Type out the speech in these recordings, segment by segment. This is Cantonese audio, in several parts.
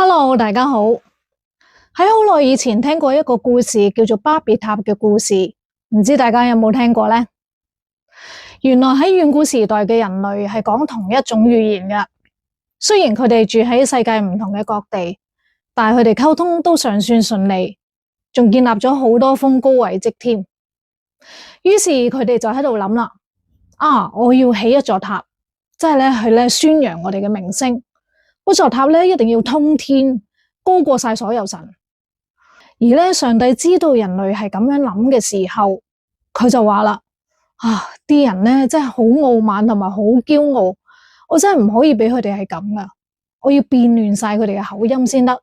Hello，大家好。喺好耐以前聽過一個故事，叫做巴別塔嘅故事，唔知大家有冇聽過呢？原來喺遠古時代嘅人類係講同一種語言嘅，雖然佢哋住喺世界唔同嘅各地，但係佢哋溝通都尚算順利，仲建立咗好多豐功偉績添。於是佢哋就喺度諗啦，我要起一座塔，即係去宣揚我哋嘅名聲。嗰座塔一定要通天，高過晒所有神。而上帝知道人類係咁樣諗嘅時候，佢就話啦：啲人真係好傲慢同埋好驕傲，我真係唔可以俾佢哋係咁噶，我要變亂晒佢哋嘅口音先得。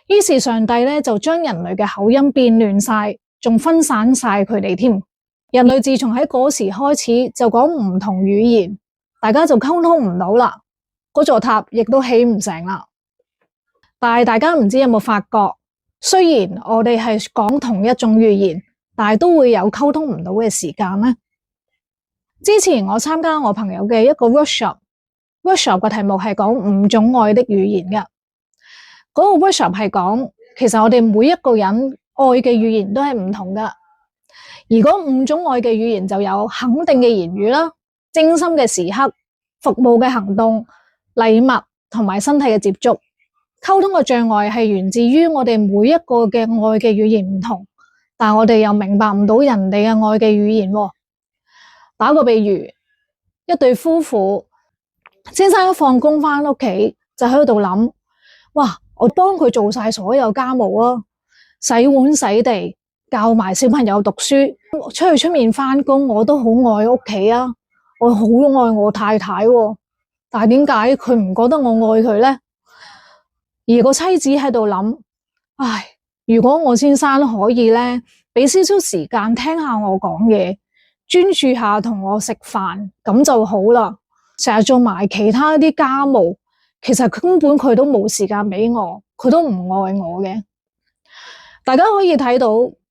於是上帝就將人類嘅口音變亂晒，仲分散晒佢哋添。人類自從喺嗰時開始就講唔同語言，大家就溝通唔到啦。嗰座塔亦都起唔成啦。但係大家唔知有冇發覺，雖然我哋係講同一種語言，但係都會有溝通唔到嘅時間呢。之前我參加我朋友嘅一個 workshop 嘅題目係講5種愛的語言嘅。嗰個 workshop 係講，其實我哋每一個人愛嘅語言都係唔同噶。而嗰5種愛嘅語言就有肯定嘅言語啦、精心嘅時刻、服務嘅行動、禮物同埋身體嘅接觸。溝通嘅障礙係源自於我哋每一個嘅愛嘅語言唔同，但我哋又明白唔到人哋嘅愛嘅語言。打個比喻，一對夫婦，先生一放工返屋企就喺度諗，我幫佢做晒所有家務啊，洗碗洗地，教埋小朋友讀書，出去出面返工我都好愛屋企啊，我好愛我太太喎。但係點解佢唔覺得我愛佢呢？而個妻子喺度諗，如果我先生可以俾少少時間聽下我講嘢，專注下同我食飯，咁就好啦。成日做埋其他啲家務，其實根本佢都冇時間俾我，佢都唔愛我嘅。大家可以睇到，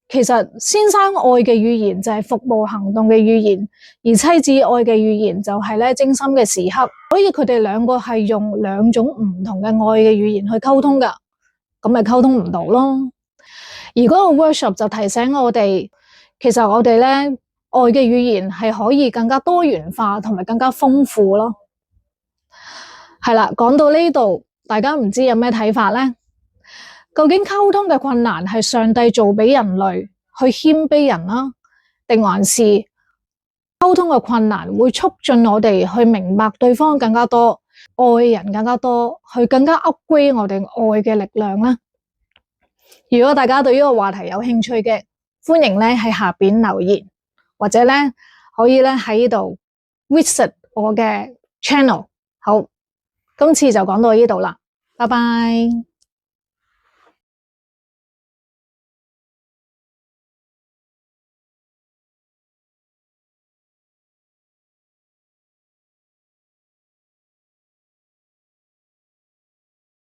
其實先生愛嘅語言就係服務行動嘅語言，而妻子愛嘅語言就係精心嘅時刻。所以佢哋兩個係用2種唔同嘅愛嘅語言去溝通噶，咁咪溝通唔到咯。而嗰個 workshop 就提醒我哋，其實我哋愛嘅語言係可以更加多元化同埋更加豐富咯。係啦，講到呢度，大家唔知有咩睇法呢？究竟溝通嘅困難係上帝做俾人類去謙卑人啦，定還是溝通嘅困難會促進我哋去明白對方更加多，愛人更加多，去更加 upgrade 我哋愛嘅力量呢？如果大家對呢個話題有興趣嘅，歡迎喺下邊留言，或者可以喺呢度 visit 我嘅 channel。好，今次就講到呢度啦，拜拜。